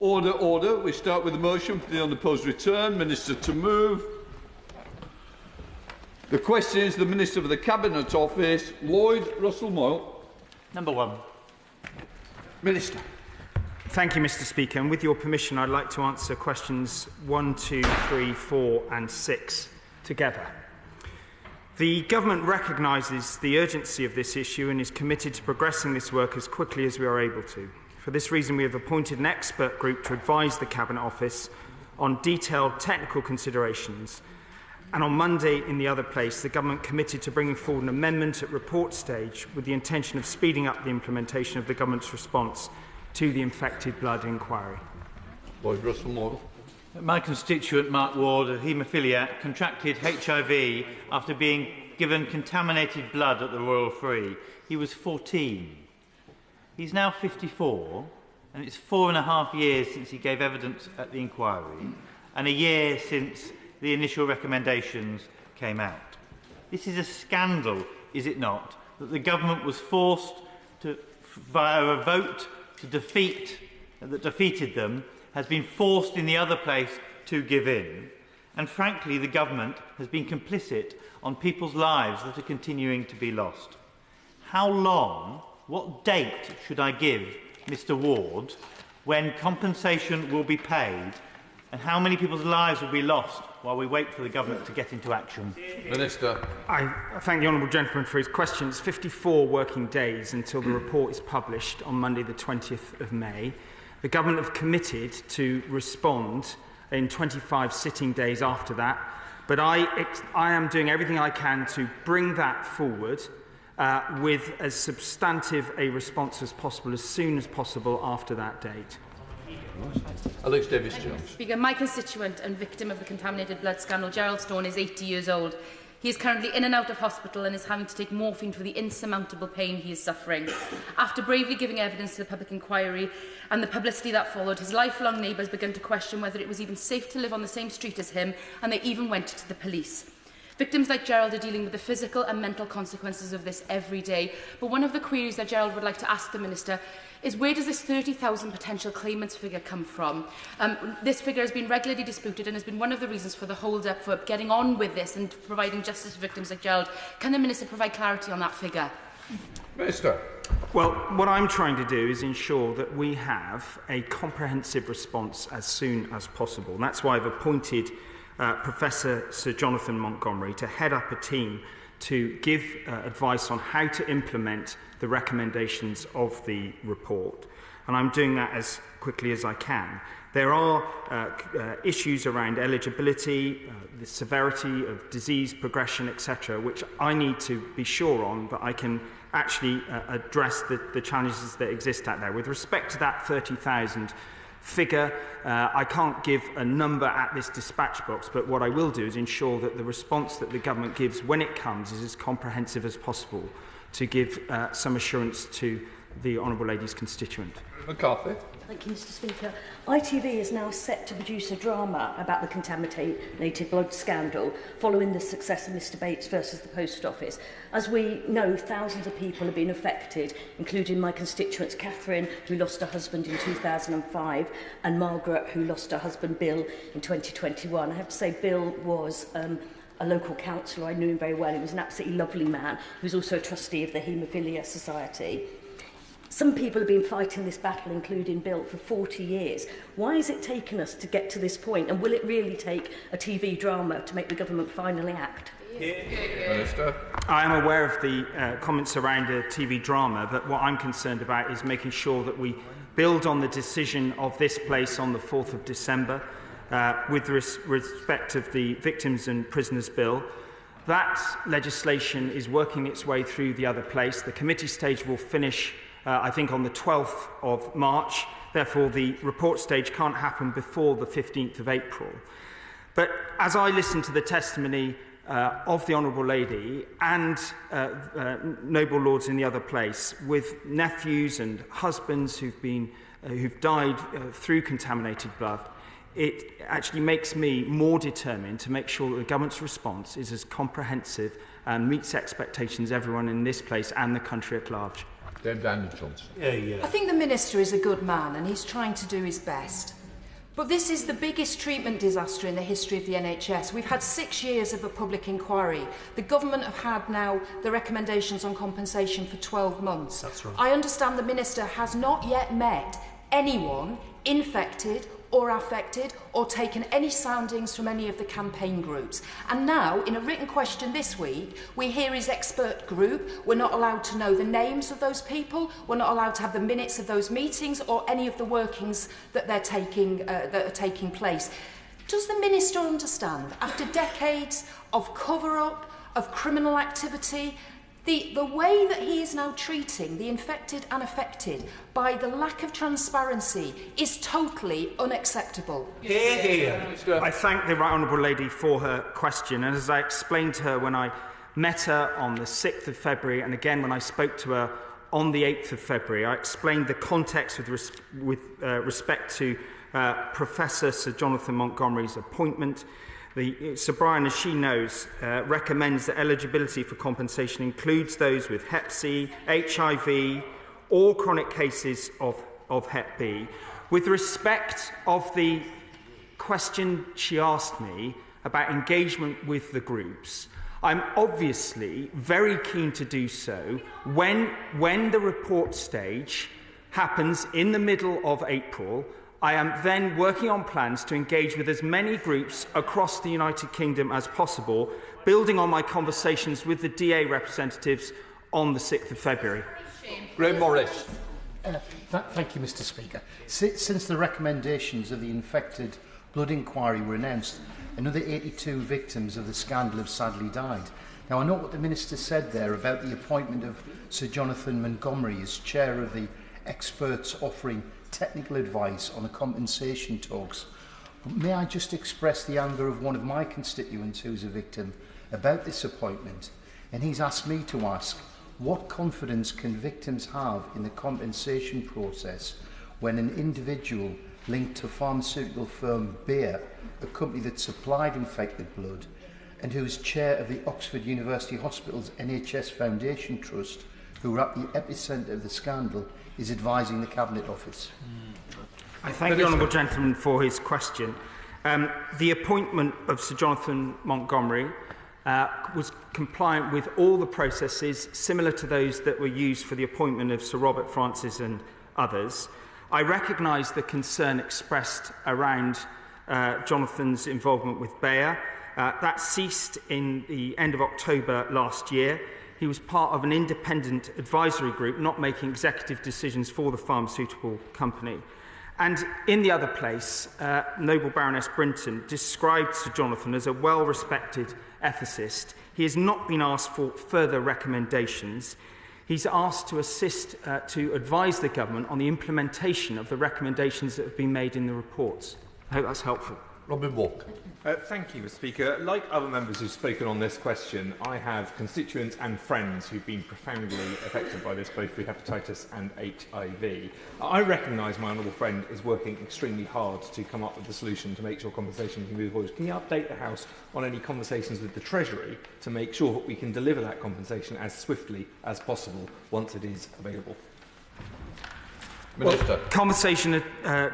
Order, order. We start with a motion for the unopposed return. Minister to move. The question is the Minister for the Cabinet Office, Lloyd Russell-Moyle. Number one. Minister. Thank you, Mr. Speaker. And with your permission, I'd like to answer questions 1, 2, 3, 4 and 6 together. The Government recognises the urgency of this issue and is committed to progressing this work as quickly as we are able to. For this reason, we have appointed an expert group to advise the Cabinet Office on detailed technical considerations. And on Monday, in the other place, the Government committed to bringing forward an amendment at report stage with the intention of speeding up the implementation of the Government's response to the infected blood inquiry. Lloyd Russell-Moyle. My constituent, Mark Ward, a haemophiliac, contracted HIV after being given contaminated blood at the Royal Free. He was 14. He's now 54, and it's 4.5 years since he gave evidence at the inquiry, and a year since the initial recommendations came out. This is a scandal, is it not, that the Government was forced to, via a vote that defeated them, has been forced in the other place to give in. And frankly, the Government has been complicit on people's lives that are continuing to be lost. How long, what date should I give Mr Ward when compensation will be paid, and how many people's lives will be lost while we wait for the Government to get into action? Minister. I thank the honourable gentleman for his questions. 54 working days until the report is published on Monday the 20th of May. The Government have committed to respond in 25 sitting days after that, but I am doing everything I can to bring that forward with as substantive a response as possible, as soon as possible after that date. Davies-Jones. Speaker, my constituent and victim of the contaminated blood scandal, Gerald Stone, is 80 years old. He is currently in and out of hospital and is having to take morphine for the insurmountable pain he is suffering. After bravely giving evidence to the public inquiry and the publicity that followed, his lifelong neighbours began to question whether it was even safe to live on the same street as him, and they even went to the police. Victims like Gerald are dealing with the physical and mental consequences of this every day. But one of the queries that Gerald would like to ask the Minister is, where does this 30,000 potential claimants figure come from? This figure has been regularly disputed and has been one of the reasons for the hold-up for getting on with this and providing justice for victims like Gerald. Can the Minister provide clarity on that figure? Minister. Well, what I'm trying to do is ensure that we have a comprehensive response as soon as possible. And that's why I've appointed Professor Sir Jonathan Montgomery to head up a team to give advice on how to implement the recommendations of the report. And I'm doing that as quickly as I can. There are issues around eligibility, the severity of disease progression, etc., which I need to be sure on, but I can actually address the challenges that exist out there. With respect to that 30,000 figure, I can't give a number at this dispatch box, but what I will do is ensure that the response that the Government gives when it comes is as comprehensive as possible to give some assurance to the Honourable Lady's constituent. McCarthy. Thank you, Mr Speaker. ITV is now set to produce a drama about the contaminated blood scandal following the success of Mr Bates versus the Post Office. As we know, thousands of people have been affected, including my constituents Catherine, who lost her husband in 2005, and Margaret, who lost her husband Bill in 2021. I have to say, Bill was a local councillor. I knew him very well. He was an absolutely lovely man. He was also a trustee of the Haemophilia Society. Some people have been fighting this battle, including Bill, for 40 years. Why has it taken us to get to this point? And will it really take a TV drama to make the Government finally act? Minister. I am aware of the comments around a TV drama, but what I'm concerned about is making sure that we build on the decision of this place on the 4th of December with respect of the Victims and Prisoners Bill. That legislation is working its way through the other place. The committee stage will finish I think on the 12th of March. Therefore, the report stage can't happen before the 15th of April. But as I listen to the testimony of the Honourable Lady and noble lords in the other place, with nephews and husbands who've died through contaminated blood, it actually makes me more determined to make sure that the Government's response is as comprehensive and meets expectations of everyone in this place and the country at large. Davies-Jones. I think the Minister is a good man and he's trying to do his best. But this is the biggest treatment disaster in the history of the NHS. We've had 6 years of a public inquiry. The government have had now the recommendations on compensation for 12 months. That's right. I understand the Minister has not yet met anyone infected or affected or taken any soundings from any of the campaign groups. And now, in a written question this week, we hear his expert group. We're not allowed to know the names of those people. We're not allowed to have the minutes of those meetings or any of the workings that they're taking, that are taking place. Does the Minister understand, after decades of cover-up, of criminal activity, the way that he is now treating the infected and affected by the lack of transparency is totally unacceptable? Hear, hear. I thank the Right Honourable Lady for her question, and as I explained to her when I met her on the 6th of February and again when I spoke to her on the 8th of February, I explained the context with respect to Professor Sir Jonathan Montgomery's appointment. Sir Brian, as she knows, recommends that eligibility for compensation includes those with Hep C, HIV, or chronic cases of Hep B. With respect of the question she asked me about engagement with the groups, I'm obviously very keen to do so when the report stage happens in the middle of April. I am then working on plans to engage with as many groups across the United Kingdom as possible, building on my conversations with the DA representatives on the 6th of February. Grahame Morris. Thank you, Mr. Speaker. Since the recommendations of the infected blood inquiry were announced, another 82 victims of the scandal have sadly died. Now, I know what the Minister said there about the appointment of Sir Jonathan Montgomery as chair of the experts offering technical advice on the compensation talks. But may I just express the anger of one of my constituents who's a victim about this appointment? And he's asked me to ask, what confidence can victims have in the compensation process when an individual linked to pharmaceutical firm Bayer, a company that supplied infected blood, and who is chair of the Oxford University Hospitals NHS Foundation Trust, who were at the epicentre of the scandal, is advising the Cabinet Office? I thank the honourable gentleman for his question. The appointment of Sir Jonathan Montgomery was compliant with all the processes similar to those that were used for the appointment of Sir Robert Francis and others. I recognise the concern expressed around Jonathan's involvement with Bayer. That ceased in the end of October last year. He was part of an independent advisory group, not making executive decisions for the pharmaceutical company. And in the other place, Noble Baroness Brinton described Sir Jonathan as a well-respected ethicist. He has not been asked for further recommendations. He's asked to assist to advise the government on the implementation of the recommendations that have been made in the reports. I hope that's helpful. Robin Walk. Thank you, Mr. Speaker. Like other members who've spoken on this question, I have constituents and friends who've been profoundly affected by this, both through hepatitis and HIV. I recognise my honourable friend is working extremely hard to come up with a solution to make sure compensation can move forward. Can you update the House on any conversations with the Treasury to make sure that we can deliver that compensation as swiftly as possible once it is available? Well, conversation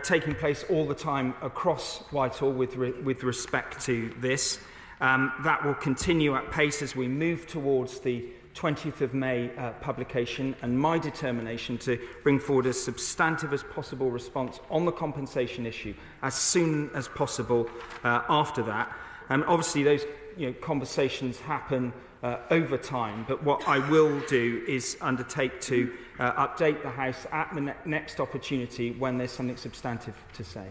taking place all the time across Whitehall with respect to this. That will continue at pace as we move towards the 20th of May publication, and my determination to bring forward as substantive as possible response on the compensation issue as soon as possible after that. Obviously, those conversations happen over time, but what I will do is undertake to update the House at the next opportunity when there's something substantive to say.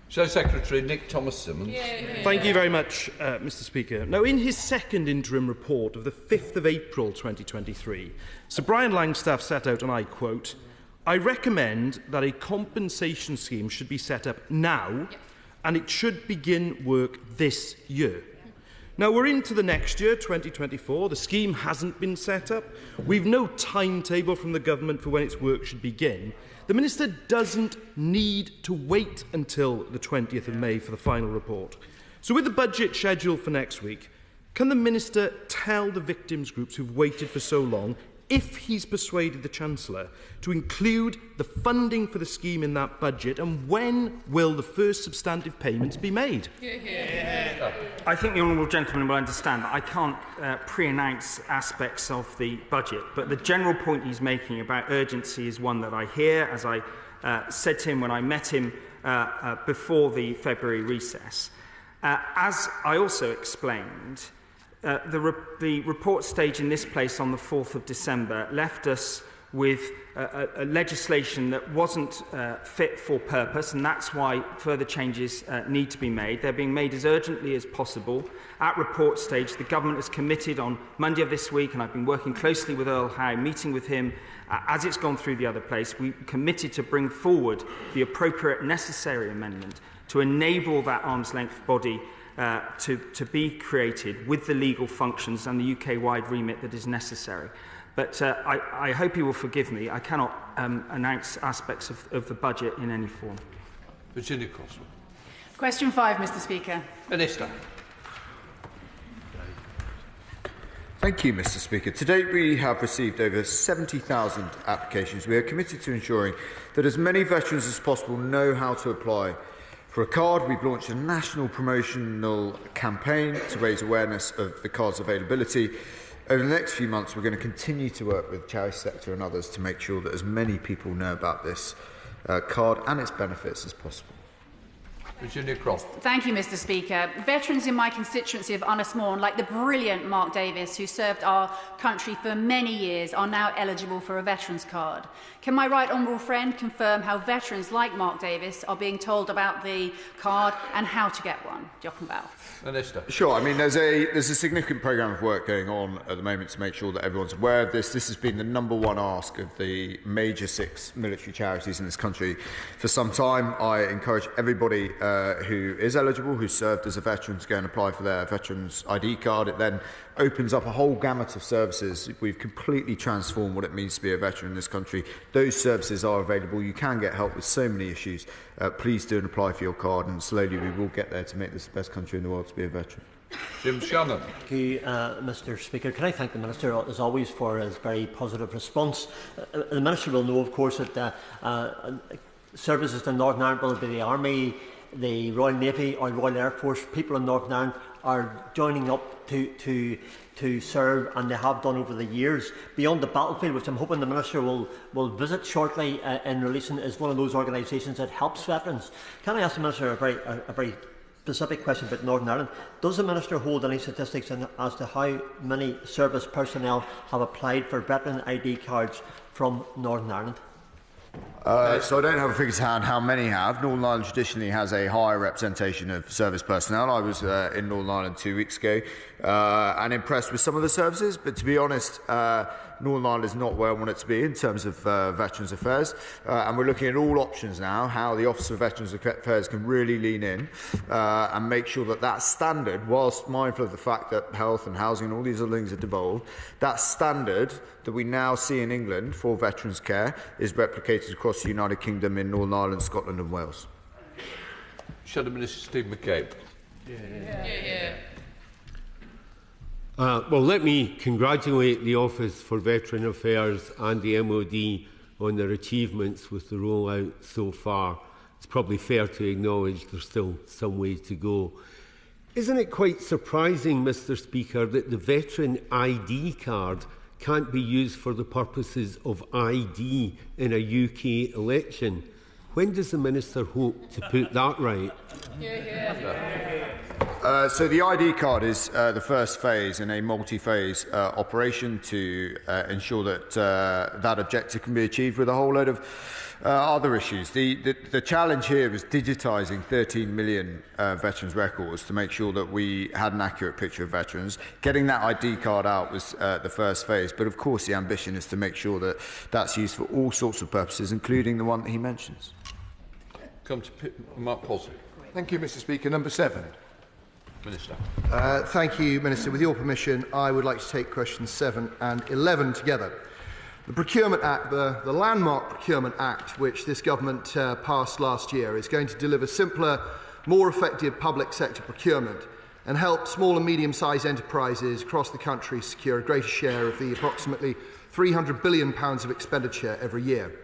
Shadow Secretary Nick Thomas-Symonds. Thank you very much, Mr. Speaker. Now, in his second interim report of the 5th of April 2023, Sir Brian Langstaff set out, and I quote, "I recommend that a compensation scheme should be set up now, and it should begin work this year." Now, we're into the next year, 2024. The scheme hasn't been set up. We've no timetable from the government for when its work should begin. The Minister doesn't need to wait until the 20th of May for the final report. So with the budget scheduled for next week, can the Minister tell the victims groups who've waited for so long if he's persuaded the Chancellor to include the funding for the scheme in that budget, and when will the first substantive payments be made? I think the honourable gentleman will understand that I can't pre-announce aspects of the budget, but the general point he's making about urgency is one that I hear, as I said to him when I met him before the February recess. As I also explained, the report stage in this place on the 4th of December left us with a legislation that wasn't fit for purpose, and that's why further changes need to be made. They're being made as urgently as possible. At report stage, the Government has committed on Monday of this week, and I've been working closely with Earl Howe, meeting with him as it's gone through the other place. We committed to bring forward the appropriate necessary amendment to enable that arm's-length body to be created with the legal functions and the UK-wide remit that is necessary. But I hope you will forgive me. I cannot announce aspects of the budget in any form. Virginia Crossman. Question 5, Mr Speaker. Minister. Thank you, Mr Speaker. To date, we have received over 70,000 applications. We are committed to ensuring that as many veterans as possible know how to apply for a card. We've launched a national promotional campaign to raise awareness of the card's availability. Over the next few months, we're going to continue to work with the charity sector and others to make sure that as many people know about this card and its benefits as possible. Virginia Cross. Thank you, Mr Speaker. Veterans in my constituency of Moor, like the brilliant Mark Davies, who served our country for many years, are now eligible for a veterans card. Can my right honourable friend confirm how veterans like Mark Davies are being told about the card and how to get one? Diolch yn fawr. Minister. Sure. I mean, there's a significant programme of work going on at the moment to make sure that everyone's aware of this. This has been the #1 ask of the major 6 military charities in this country for some time. I encourage everybody who is eligible, who's served as a veteran, to go and apply for their veterans ID card. It then opens up a whole gamut of services. We've completely transformed what it means to be a veteran in this country. Those services are available. You can get help with so many issues. Please do and apply for your card, and slowly we will get there to make this the best country in the world to be a veteran. Jim Shannon. Thank you, Mr Speaker. Can I thank the Minister, as always, for his very positive response. The Minister will know, of course, that services in Northern Ireland, whether it be the Army, the Royal Navy or Royal Air Force, people in Northern Ireland are joining up to serve, and they have done over the years. Beyond the battlefield, which I'm hoping the Minister will visit shortly in releasing, is one of those organisations that helps veterans. Can I ask the Minister a very specific question about Northern Ireland? Does the Minister hold any statistics as to how many service personnel have applied for veteran ID cards from Northern Ireland? So I don't have a figure to hand how many have. Northern Ireland traditionally has a higher representation of service personnel. I was in Northern Ireland 2 weeks ago and impressed with some of the services, but to be honest, Northern Ireland is not where I want it to be in terms of Veterans Affairs, and we're looking at all options now, how the Office of Veterans Affairs can really lean in and make sure that that standard, whilst mindful of the fact that health and housing and all these other things have devolved, that standard that we now see in England for veterans' care is replicated across the United Kingdom in Northern Ireland, Scotland and Wales. Shadow Minister Steve McCabe. Well, let me congratulate the Office for Veteran Affairs and the MOD on their achievements with the rollout so far. It's probably fair to acknowledge there's still some way to go. Isn't it quite surprising, Mr Speaker, that the veteran ID card can't be used for the purposes of ID in a UK election? When does the Minister hope to put that right? So the ID card is the first phase in a multi-phase operation to ensure that that objective can be achieved with a whole load of other issues. The challenge here was digitising 13 million veterans' records to make sure that we had an accurate picture of veterans. Getting that ID card out was the first phase, but of course the ambition is to make sure that that's used for all sorts of purposes, including the one that he mentions. Come to Mark Polson. Thank you, Mr Speaker. Number 7. Minister. Thank you, Minister. With your permission, I would like to take questions 7 and 11 together. The Procurement Act, the landmark Procurement Act, which this government passed last year, is going to deliver simpler, more effective public sector procurement and help small and medium-sized enterprises across the country secure a greater share of the approximately £300 billion of expenditure every year.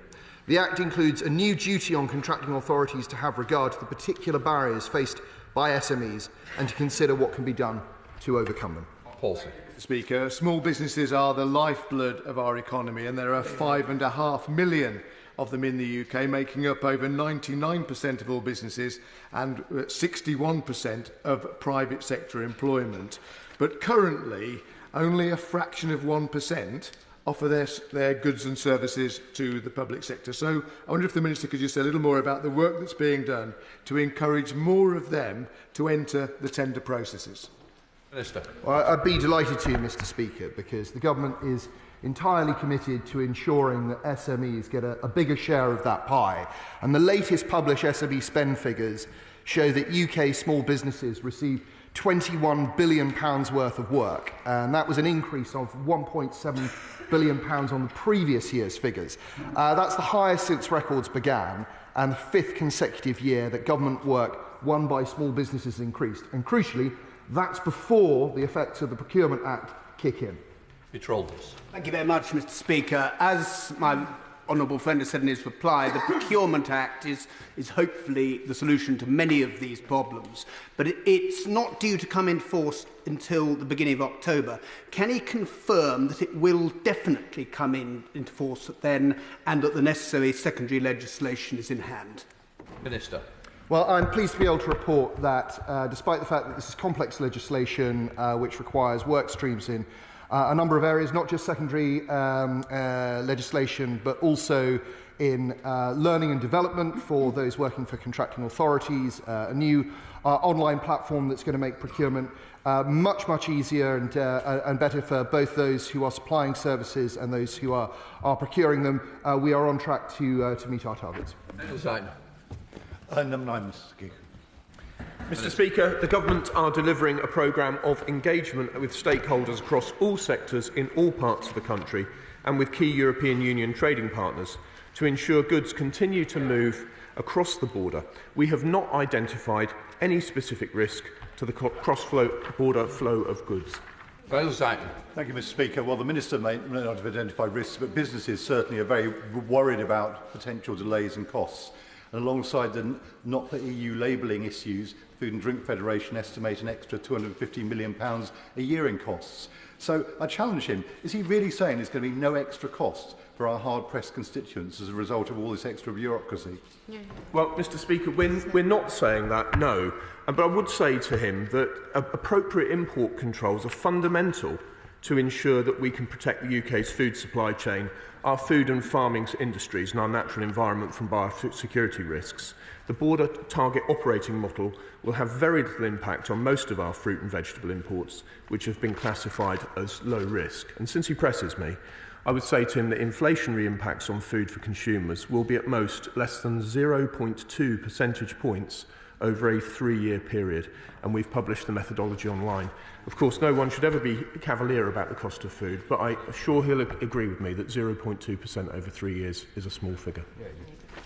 The Act includes a new duty on contracting authorities to have regard to the particular barriers faced by SMEs and to consider what can be done to overcome them. Paulson. Speaker, small businesses are the lifeblood of our economy, and there are 5.5 million of them in the UK, making up over 99% of all businesses and 61% of private sector employment. But currently, only a fraction of 1% offer their goods and services to the public sector. So I wonder if the Minister could just say a little more about the work that's being done to encourage more of them to enter the tender processes. Minister. Well, I'd be delighted to, Mr. Speaker, because the government is entirely committed to ensuring that SMEs get a bigger share of that pie. And the latest published SME spend figures show that UK small businesses receive £21 billion worth of work, and that was an increase of £1.7 billion on the previous year's figures. That's the highest since records began, and the 5th consecutive year that government work won by small businesses increased. And crucially, that's before the effects of the Procurement Act kick in. Thank you very much, Mr. Speaker. As my honourable friend has said in his reply, the Procurement Act is hopefully the solution to many of these problems, but it's not due to come in force until the beginning of October. Can he confirm that it will definitely come into force then, and that the necessary secondary legislation is in hand? Minister. Well, I'm pleased to be able to report that, despite the fact that this is complex legislation which requires work streams in a number of areas, not just secondary legislation, but also in learning and development for those working for contracting authorities, a new online platform that's going to make procurement much easier and better for both those who are supplying services and those who are procuring them. We are on track to meet our targets. Number 9, Mr. Speaker. Mr. Speaker, the Government are delivering a programme of engagement with stakeholders across all sectors in all parts of the country and with key European Union trading partners to ensure goods continue to move across the border. We have not identified any specific risk to the cross-border flow of goods. Thank you, Mr. Speaker. Well, the Minister may not have identified risks, but businesses certainly are very worried about potential delays and costs. And alongside the not the EU labelling issues, Food and Drink Federation estimate an extra £250 million a year in costs. So I challenge him, is he really saying there's going to be no extra costs for our hard-pressed constituents as a result of all this extra bureaucracy? Well, Mr. Speaker, we're not saying that, no. But I would say to him that appropriate import controls are fundamental to ensure that we can protect the UK's food supply chain, our food and farming industries and our natural environment from biosecurity risks. The border target operating model will have very little impact on most of our fruit and vegetable imports, which have been classified as low risk. And since he presses me, I would say to him that inflationary impacts on food for consumers will be at most less than 0.2 percentage points over a 3-year period, and we've published the methodology online. Of course, no one should ever be cavalier about the cost of food, but I'm sure he'll agree with me that 0.2% over 3 years is a small figure.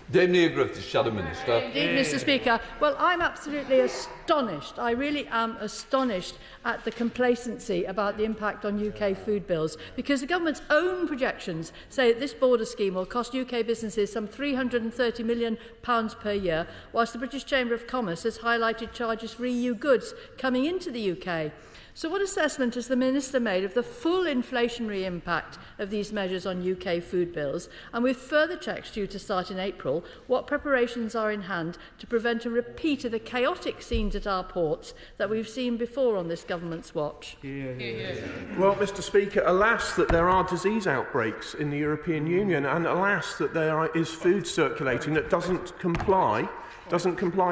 Dame Neargriff, the Shadow Minister. Indeed, Mr. Speaker. Well, I'm absolutely astonished. I really am astonished at the complacency about the impact on UK food bills, because the government's own projections say that this border scheme will cost UK businesses some £330 million per year, whilst the British Chamber of Commerce has highlighted charges for EU goods coming into the UK. So what assessment has the Minister made of the full inflationary impact of these measures on UK food bills? And with further checks due to start in April, what preparations are in hand to prevent a repeat of the chaotic scenes at our ports that we've seen before on this government's watch? Well, Mr. Speaker, alas that there are disease outbreaks in the European Union, and alas that there is food circulating that doesn't comply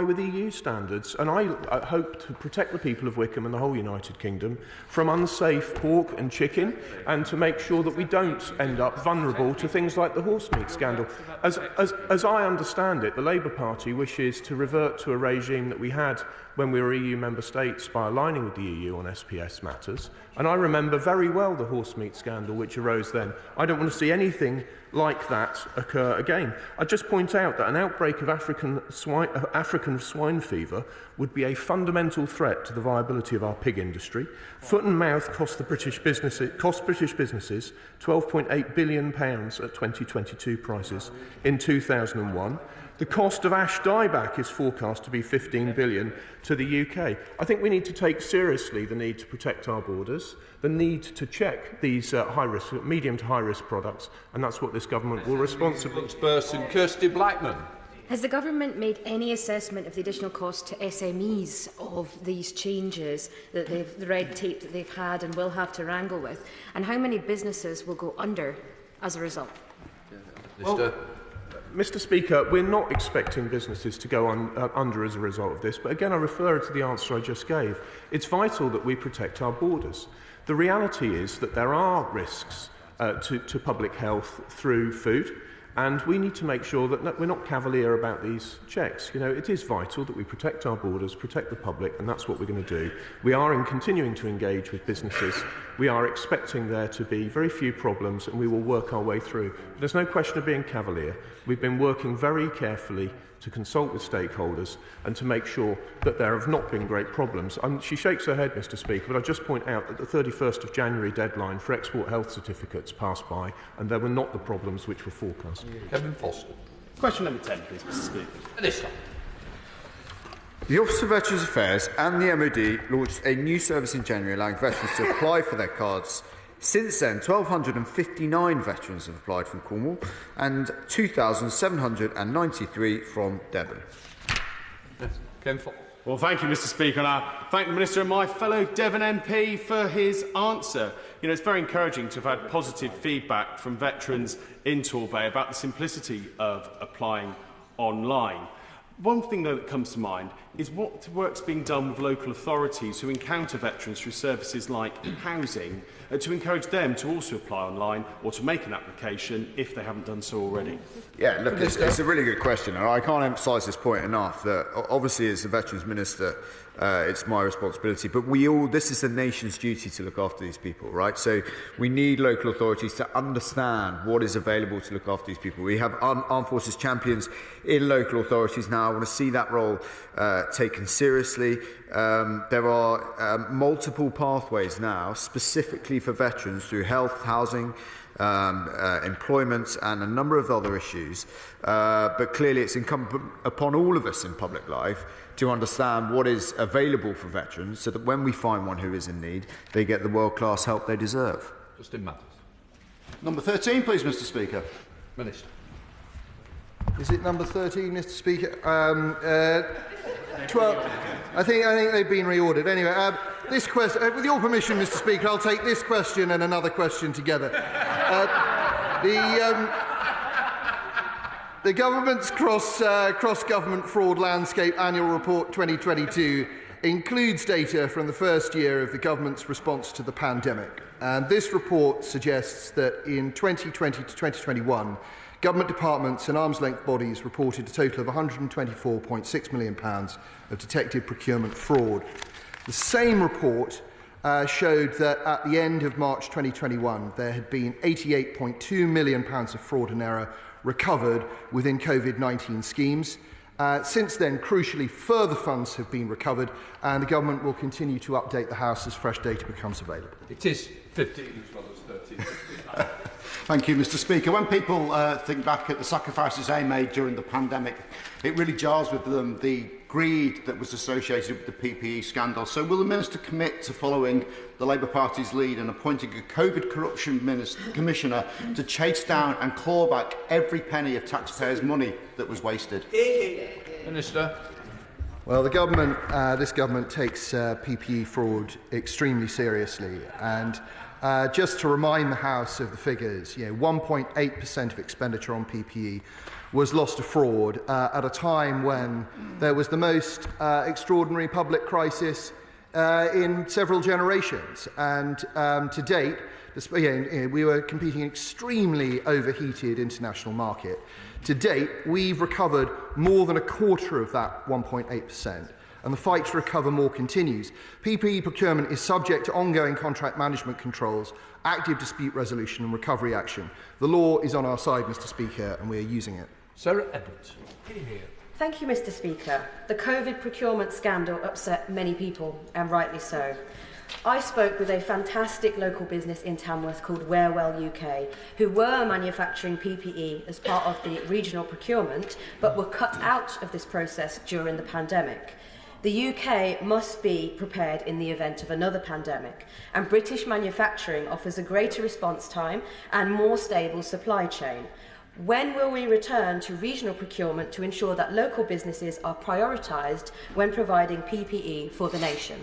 with EU standards. And I hope to protect the people of Wickham and the whole United Kingdom from unsafe pork and chicken, and to make sure that we don't end up vulnerable to things like the horse meat scandal. As I understand it, the Labour Party wishes to revert to a regime that we had when we were EU member states by aligning with the EU on SPS matters. And I remember very well the horse meat scandal which arose then. I don't want to see anything like that occur again. I'd just point out that an outbreak of African swine fever would be a fundamental threat to the viability of our pig industry. industry. Foot and mouth cost British businesses £12.8 billion at 2022 prices in 2001. The cost of ash dieback is forecast to be £15 billion to the UK. I think we need to take seriously the need to protect our borders, the need to check these high-risk, medium to high-risk products, and that's what this government will responsibly... Spokesperson Kirsty Blackman. Has the government made any assessment of the additional cost to SMEs of these changes, that the red tape that they've had and will have to wrangle with, and how many businesses will go under as a result? Well, Mr. Speaker, we're not expecting businesses to go under as a result of this, but again I refer to the answer I just gave. It's vital that we protect our borders. The reality is that there are risks to public health through food, and we need to make sure that we're not cavalier about these checks. You know, it is vital that we protect our borders, protect the public, and that's what we're going to do. We are continuing to engage with businesses. We are expecting there to be very few problems, and we will work our way through. But there's no question of being cavalier. We've been working very carefully to consult with stakeholders and to make sure that there have not been great problems. She shakes her head, Mr. Speaker, but I just point out that the 31st of January deadline for export health certificates passed by, and there were not the problems which were forecast. Kevin Foster. Question number 10, please, Mr. Speaker. Minister. The Office of Veterans Affairs and the MOD launched a new service in January allowing veterans to apply for their cards. Since then, 1,259 veterans have applied from Cornwall and 2,793 from Devon. Well, thank you, Mr. Speaker, and I thank the Minister and my fellow Devon MP for his answer. You know, it's very encouraging to have had positive feedback from veterans in Torfaen about the simplicity of applying online. One thing, though, that comes to mind is what work's being done with local authorities who encounter veterans through services like housing to encourage them to also apply online or to make an application if they haven't done so already. Yeah, look, it's a really good question, and I can't emphasise this point enough, that obviously as the Veterans Minister, it's my responsibility, but this is the nation's duty to look after these people, right? So we need local authorities to understand what is available to look after these people. We have armed forces champions in local authorities now. I want to see that role taken seriously. There are multiple pathways now, specifically for veterans, through health, housing, employment and a number of other issues. But clearly it's incumbent upon all of us in public life to understand what is available for veterans so that when we find one who is in need, they get the world-class help they deserve. Justin Matters. Number 13, please, Mr. Speaker. Minister. Is it number 13, Mr. Speaker? 12. I think they've been reordered. Anyway, this question, with your permission, Mr. Speaker, I'll take this question and another question together. The government's cross-government fraud landscape annual report 2022 includes data from the first year of the government's response to the pandemic. And this report suggests that in 2020 to 2021, government departments and arm's-length bodies reported a total of £124.6 million of detected procurement fraud. The same report showed that at the end of March 2021, there had been £88.2 million of fraud and error recovered within COVID-19 schemes. Since then, crucially, further funds have been recovered, and the government will continue to update the House as fresh data becomes available. It is 15 as well as 13. Thank you, Mr. Speaker. When people think back at the sacrifices they made during the pandemic, it really jars with them the greed that was associated with the PPE scandal. So will the Minister commit to following the Labour Party's lead and appointing a COVID corruption commissioner to chase down and claw back every penny of taxpayers' money that was wasted? Minister. Well, this government takes PPE fraud extremely seriously, and just to remind the House of the figures, 1.8% of expenditure on PPE was lost to fraud at a time when there was the most extraordinary public crisis in several generations. And to date, we were competing in an extremely overheated international market. To date, we've recovered more than a quarter of that 1.8%. And the fight to recover more continues. PPE procurement is subject to ongoing contract management controls, active dispute resolution and recovery action. The law is on our side, Mr. Speaker, and we are using it. Sarah Edwards. Thank you, Mr. Speaker. The COVID procurement scandal upset many people, and rightly so. I spoke with a fantastic local business in Tamworth called Wearwell UK, who were manufacturing PPE as part of the regional procurement, but were cut out of this process during the pandemic. The UK must be prepared in the event of another pandemic, and British manufacturing offers a greater response time and more stable supply chain. When will we return to regional procurement to ensure that local businesses are prioritised when providing PPE for the nation?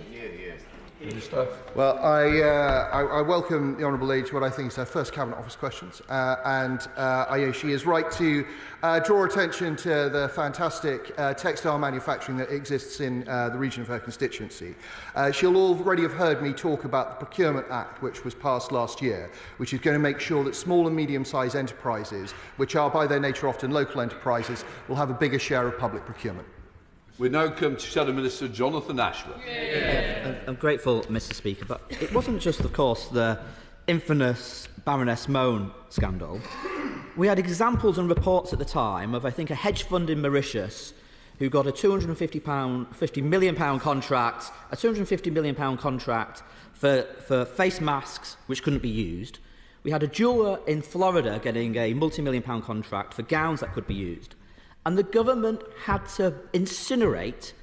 Well, I welcome the Honourable Lady to what I think is her first Cabinet Office questions, she is right to draw attention to the fantastic textile manufacturing that exists in the region of her constituency. She'll already have heard me talk about the Procurement Act, which was passed last year, which is going to make sure that small and medium-sized enterprises, which are by their nature often local enterprises, will have a bigger share of public procurement. We now come to Shadow Minister Jonathan Ashworth. I'm grateful, Mr Speaker, but it wasn't just, of course, the infamous Baroness Moan scandal. We had examples and reports at the time of, I think, a hedge fund in Mauritius who got a £250 million contract, a £250 million contract for face masks which couldn't be used. We had a jeweller in Florida getting a multi-million-pound contract for gowns that could be used. And the government had to incinerate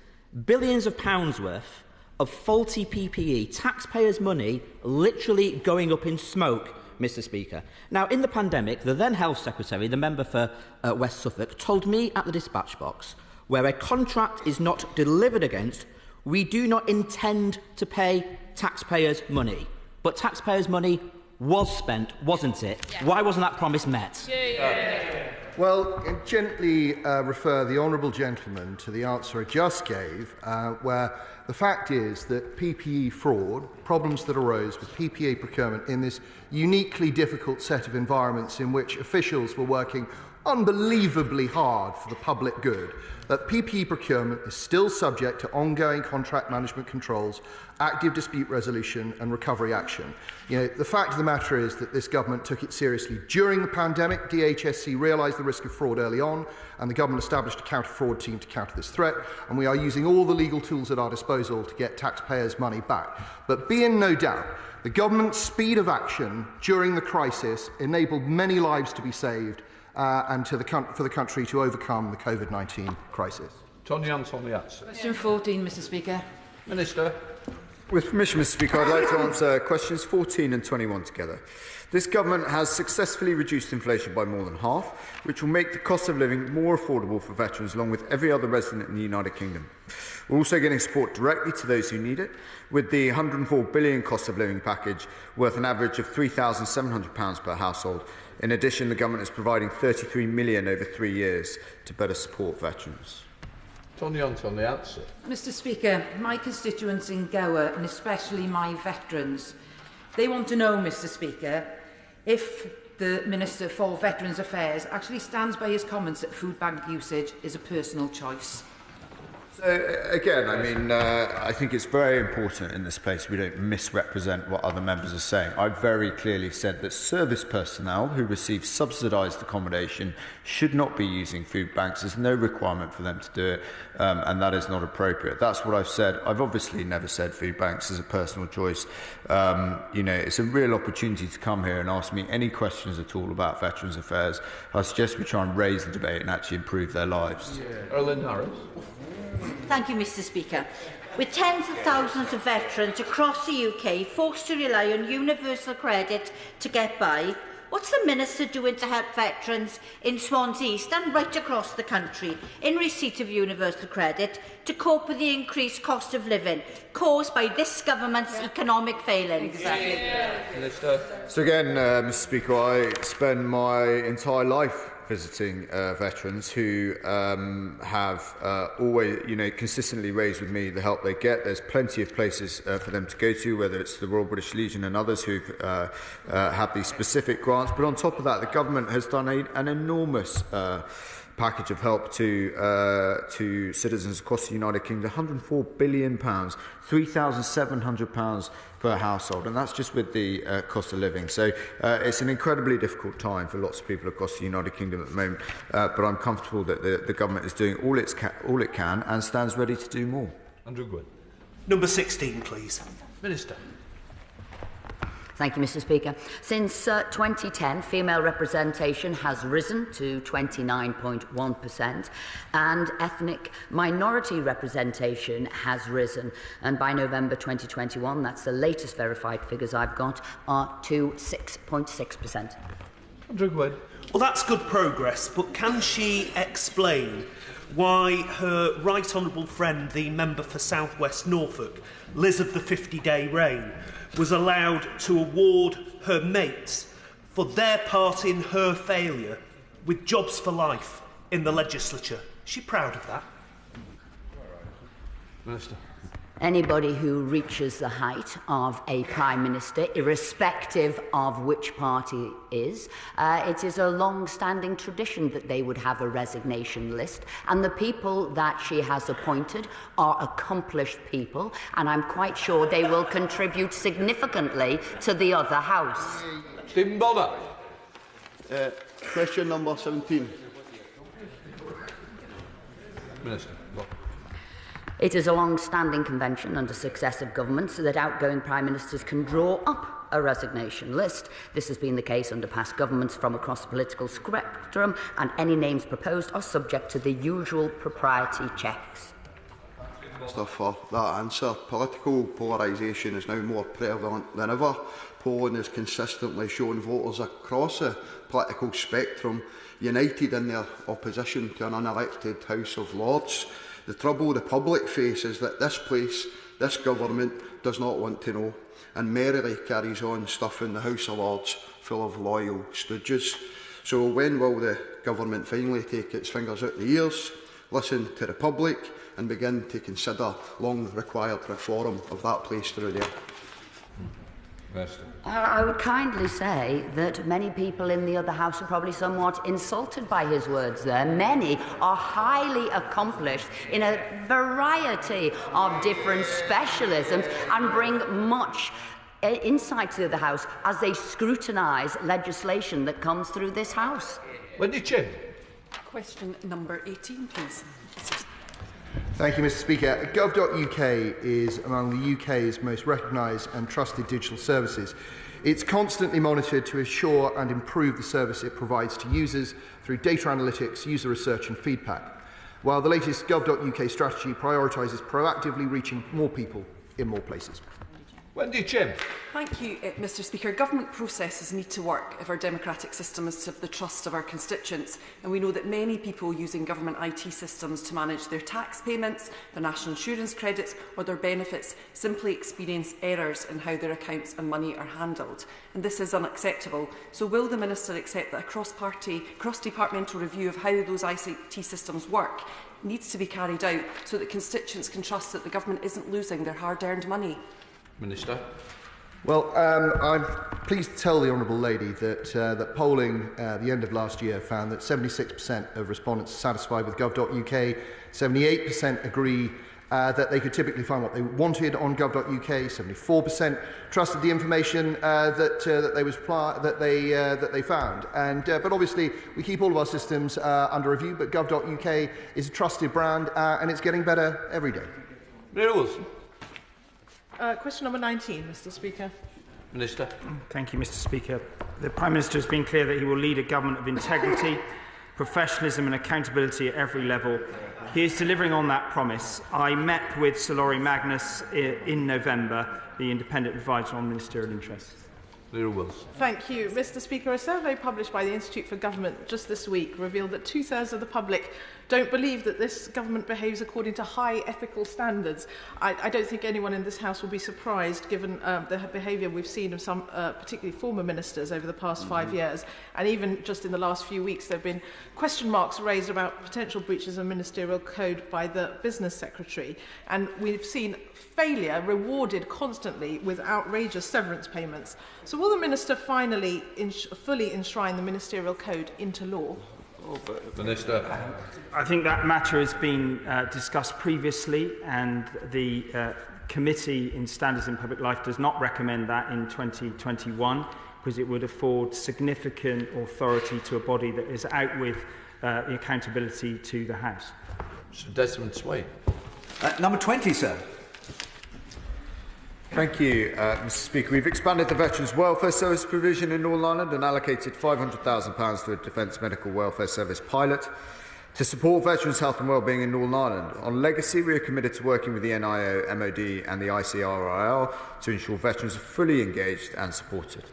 billions of pounds worth of faulty PPE, taxpayers' money literally going up in smoke, Mr Speaker. Now, in the pandemic, the then Health Secretary, the member for West Suffolk, told me at the dispatch box, where a contract is not delivered against, we do not intend to pay taxpayers' money. But taxpayers' money was spent, wasn't it? Yeah. Why wasn't that promise met? Well, gently refer the Honourable Gentleman to the answer I just gave, where the fact is that PPE fraud, problems that arose with PPE procurement in this uniquely difficult set of environments in which officials were working unbelievably hard for the public good, that PPE procurement is still subject to ongoing contract management controls, active dispute resolution and recovery action. The fact of the matter is that this government took it seriously during the pandemic. DHSC realised the risk of fraud early on, and the government established a counter-fraud team to counter this threat, and we are using all the legal tools at our disposal to get taxpayers' money back. But be in no doubt, the government's speed of action during the crisis enabled many lives to be saved and for the country to overcome the COVID-19 crisis. Tony Hunt on the answer. Question 14, Mr Speaker. Minister. With permission, Mr Speaker, I'd like to answer questions 14 and 21 together. This government has successfully reduced inflation by more than half, which will make the cost of living more affordable for veterans, along with every other resident in the United Kingdom. We're also getting support directly to those who need it, with the £104 billion cost of living package worth an average of £3,700 per household. In addition, the government is providing £33 million over 3 years to better support veterans. Tony Hunt on the answer. Mr Speaker, my constituents in Gower, and especially my veterans, they want to know, Mr Speaker, if the Minister for Veterans Affairs actually stands by his comments that food bank usage is a personal choice. Again, I think it's very important in this place we don't misrepresent what other members are saying. I very clearly said that service personnel who receive subsidised accommodation should not be using food banks. There's no requirement for them to do it, and that is not appropriate. That's what I've said. I've obviously never said food banks is a personal choice. It's a real opportunity to come here and ask me any questions at all about Veterans Affairs. I suggest we try and raise the debate and actually improve their lives. Erlyn Harris. Thank you, Mr Speaker. With tens of thousands of veterans across the UK forced to rely on universal credit to get by, what's the Minister doing to help veterans in Swansea East and right across the country in receipt of universal credit to cope with the increased cost of living caused by this government's economic failings? Minister. So again, Mr Speaker, I spend my entire life visiting veterans who have always, consistently raised with me the help they get. There's plenty of places for them to go to, whether it's the Royal British Legion and others who have these specific grants. But on top of that, the government has done an enormous package of help to citizens across the United Kingdom. £104 billion, £3,700 per household, and that's just with the cost of living. So it's an incredibly difficult time for lots of people across the United Kingdom at the moment, but I'm comfortable that the government is doing all it can and stands ready to do more. Andrew Glen. Number 16, please. Minister. Thank you, Mr. Speaker. Since 2010, female representation has risen to 29.1%, and ethnic minority representation has risen. And by November 2021, that's the latest verified figures I've got, are to 6.6%. Well, that's good progress, but can she explain why her right honourable friend, the member for South West Norfolk, Liz of the 50-day reign, was allowed to award her mates for their part in her failure with jobs for life in the legislature? Is she proud of that? Minister. Anybody who reaches the height of a Prime Minister, irrespective of which party it is a long-standing tradition that they would have a resignation list, and the people that she has appointed are accomplished people, and I'm quite sure they will contribute significantly to the other House. Stephen Bonner. Question number 17. Minister. It is a long-standing convention under successive governments that outgoing Prime Ministers can draw up a resignation list. This has been the case under past governments from across the political spectrum, and any names proposed are subject to the usual propriety checks. For that answer, political polarisation is now more prevalent than ever. Polling has consistently shown voters across the political spectrum united in their opposition to an unelected House of Lords. The trouble the public face is that this government does not want to know, and merrily carries on stuffing the House of Lords full of loyal stooges. So when will the government finally take its fingers out the ears, listen to the public, and begin to consider long-required reform of that place through there? I would kindly say that many people in the other House are probably somewhat insulted by his words there. Many are highly accomplished in a variety of different specialisms and bring much insight to the House as they scrutinise legislation that comes through this House. Wendy Chin. Question number 18, please. Thank you, Mr. Speaker. Gov.uk is among the UK's most recognised and trusted digital services. It's constantly monitored to assure and improve the service it provides to users through data analytics, user research and feedback, while the latest Gov.uk strategy prioritises proactively reaching more people in more places. Wendy Chin. Thank you, Mr. Speaker. Government processes need to work if our democratic system is to have the trust of our constituents, and we know that many people using government IT systems to manage their tax payments, their national insurance credits or their benefits simply experience errors in how their accounts and money are handled, and this is unacceptable. So will the Minister accept that a cross-departmental review of how those ICT systems work needs to be carried out so that constituents can trust that the government isn't losing their hard-earned money? Minister. Well, I'm pleased to tell the Honourable Lady that polling at the end of last year found that 76% of respondents are satisfied with Gov.uk, 78% agree that they could typically find what they wanted on Gov.uk, 74% trusted the information that they found. And but obviously we keep all of our systems under review. But Gov.uk is a trusted brand, and it's getting better every day. Mary Wilson. Question number 19, Mr. Speaker. Minister. Thank you, Mr. Speaker. The Prime Minister has been clear that he will lead a government of integrity, professionalism and accountability at every level. He is delivering on that promise. I met with Sir Laurie Magnus in November, the independent advisor on ministerial interests. Thank you, Mr. Speaker. A survey published by the Institute for Government just this week revealed that 2/3 of the public don't believe that this government behaves according to high ethical standards. I don't think anyone in this House will be surprised, given the behaviour we've seen of some, particularly former ministers, over the past 5 years. And even just in the last few weeks, there have been question marks raised about potential breaches of ministerial code by the business secretary. And we've seen failure rewarded constantly with outrageous severance payments. So will the Minister finally fully enshrine the ministerial code into law? Minister. I think that matter has been discussed previously, and the Committee in Standards in Public Life does not recommend that in 2021, because it would afford significant authority to a body that is out with the accountability to the House. Sir Desmond Sway. Number 20, sir. Thank you, Mr Speaker. We've expanded the Veterans Welfare Service provision in Northern Ireland and allocated £500,000 to a Defence Medical Welfare Service pilot to support veterans' health and wellbeing in Northern Ireland. On legacy, we are committed to working with the NIO, MOD and the ICRIL to ensure veterans are fully engaged and supported.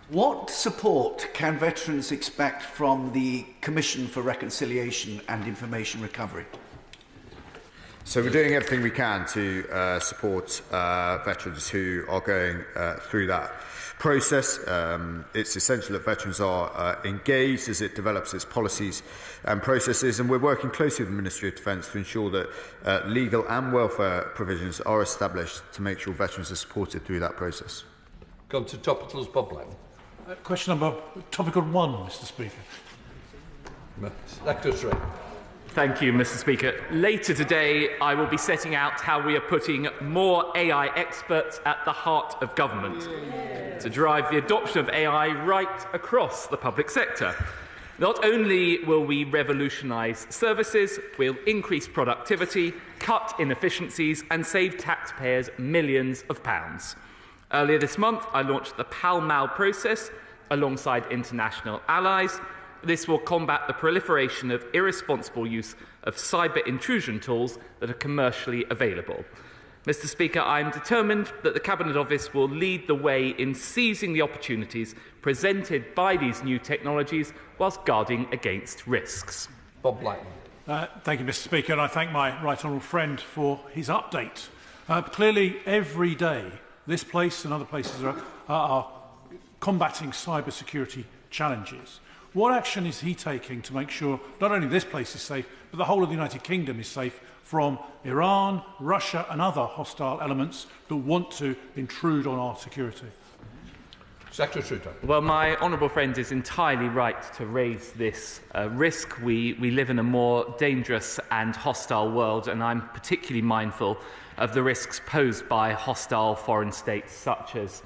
What support can veterans expect from the Commission for Reconciliation and Information Recovery? So we're doing everything we can to support veterans who are going through that process. It's essential that veterans are engaged as it develops its policies and processes, and we're working closely with the Ministry of Defence to ensure that legal and welfare provisions are established to make sure veterans are supported through that process. Go to Topicals, Bob Glen. Question number topical 1, Mr Speaker. Secretary. Thank you, Mr Speaker. Later today, I will be setting out how we are putting more AI experts at the heart of government to drive the adoption of AI right across the public sector. Not only will we revolutionise services, we'll increase productivity, cut inefficiencies and save taxpayers millions of pounds. Earlier this month, I launched the Pall-Mall process alongside international allies. This will combat the proliferation of irresponsible use of cyber intrusion tools that are commercially available. Mr Speaker, I am determined that the Cabinet Office will lead the way in seizing the opportunities presented by these new technologies whilst guarding against risks. Bob Blackman. Thank you, Mr Speaker, and I thank my right honourable friend for his update. Clearly, every day, this place and other places are combating cyber security challenges. What action is he taking to make sure not only this place is safe, but the whole of the United Kingdom is safe from Iran, Russia and other hostile elements that want to intrude on our security? Secretary. Well, my honourable friend is entirely right to raise this risk. We live in a more dangerous and hostile world, and I'm particularly mindful of the risks posed by hostile foreign states such as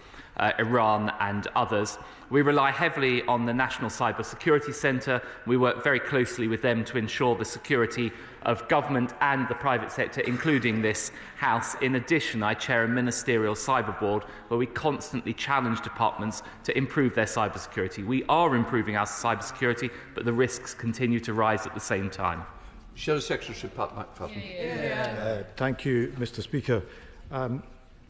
Iran and others. We rely heavily on the National Cyber Security Centre. We work very closely with them to ensure the security of government and the private sector, including this House. In addition, I chair a ministerial cyber board where we constantly challenge departments to improve their cyber security. We are improving our cyber security, but the risks continue to rise at the same time. Shadow Secretary Pat McFadden. Thank you, Mr Speaker.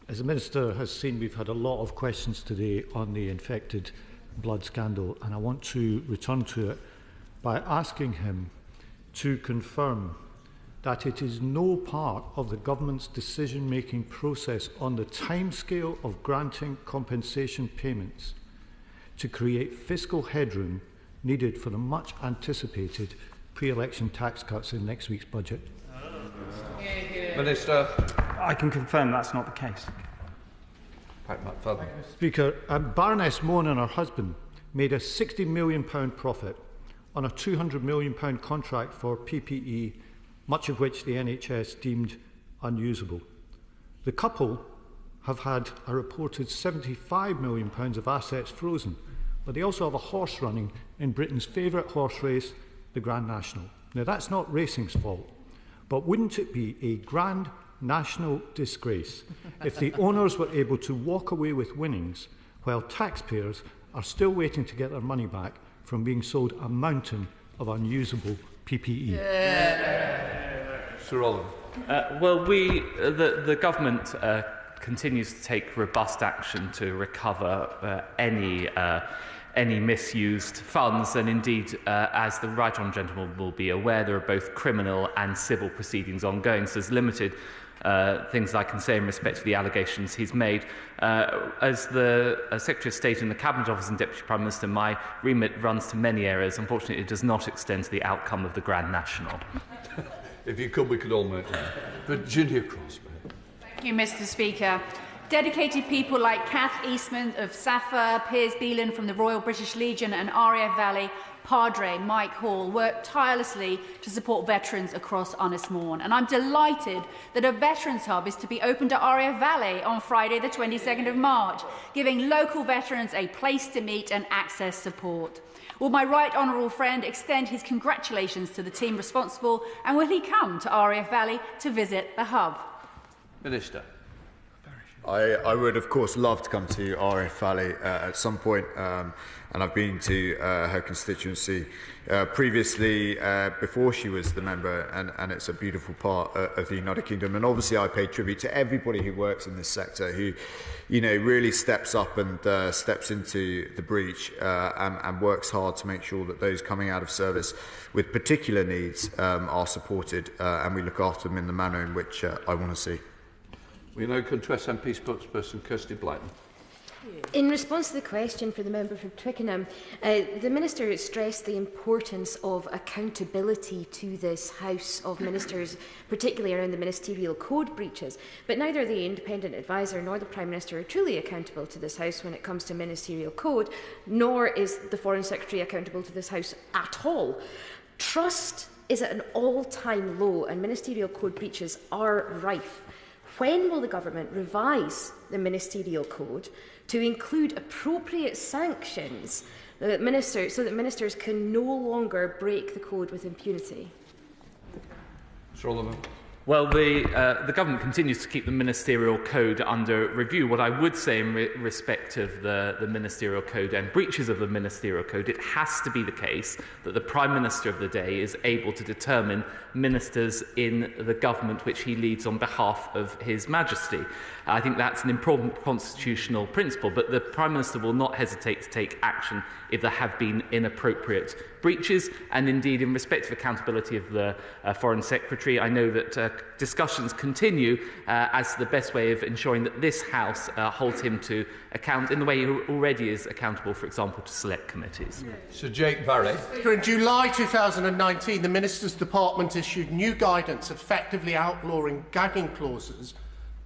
As the Minister has seen, we've had a lot of questions today on the infected blood scandal, and I want to return to it by asking him to confirm that it is no part of the government's decision-making process on the timescale of granting compensation payments to create fiscal headroom needed for the much-anticipated pre-election tax cuts in next week's budget. Minister. I can confirm that's not the case. Speaker, Baroness Moore and her husband made a £60 million profit on a £200 million contract for PPE, much of which the NHS deemed unusable. The couple have had a reported £75 million of assets frozen, but they also have a horse running in Britain's favourite horse race, the Grand National. Now, that's not racing's fault, but wouldn't it be a grand national disgrace if the owners were able to walk away with winnings while taxpayers are still waiting to get their money back from being sold a mountain of unusable PPE? Sir Oliver. Well, the government continues to take robust action to recover any misused funds, and indeed, as the right honourable gentleman will be aware, there are both criminal and civil proceedings ongoing, so there's limited things I can say in respect to the allegations he's made. As the Secretary of State in the Cabinet Office and Deputy Prime Minister, my remit runs to many areas. Unfortunately, it does not extend to the outcome of the Grand National. If you could, we could all make that. Virginia Crosby. Thank you, Mr Speaker. Dedicated people like Kath Eastman of SAFA, Piers Beelan from the Royal British Legion and RAF Valley, Padre Mike Hall worked tirelessly to support veterans across Moor. And I'm delighted that a Veterans Hub is to be opened at RAF Valley on Friday the 22nd of March, giving local veterans a place to meet and access support. Will my right honourable friend extend his congratulations to the team responsible, and will he come to RAF Valley to visit the hub? Minister. I would, of course, love to come to RF Valley at some point, and I've been to her constituency previously before she was the member, and it's a beautiful part of the United Kingdom. And obviously, I pay tribute to everybody who works in this sector, who, you know, really steps up and steps into the breach and works hard to make sure that those coming out of service with particular needs are supported, and we look after them in the manner in which I want to see. We now come to SNP spokesperson Kirsty Blyton. In response to the question for the member from Twickenham, the Minister stressed the importance of accountability to this House of Ministers, particularly around the ministerial code breaches. But neither the independent adviser nor the Prime Minister are truly accountable to this House when it comes to ministerial code, nor is the Foreign Secretary accountable to this House at all. Trust is at an all-time low and ministerial code breaches are rife. When will the government revise the ministerial code to include appropriate sanctions so that ministers can no longer break the code with impunity? Mr. Oliver. Well, the government continues to keep the ministerial code under review. What I would say in respect of the ministerial code and breaches of the ministerial code, it has to be the case that the Prime Minister of the day is able to determine ministers in the government which he leads on behalf of His Majesty. I think that's an important constitutional principle, but the Prime Minister will not hesitate to take action if there have been inappropriate breaches. And indeed, in respect of accountability of the Foreign Secretary, I know that discussions continue as to the best way of ensuring that this House holds him to account in the way he already is accountable, for example, to select committees. Sir Jake Barry. In July 2019, the Minister's Department issued new guidance effectively outlawing gagging clauses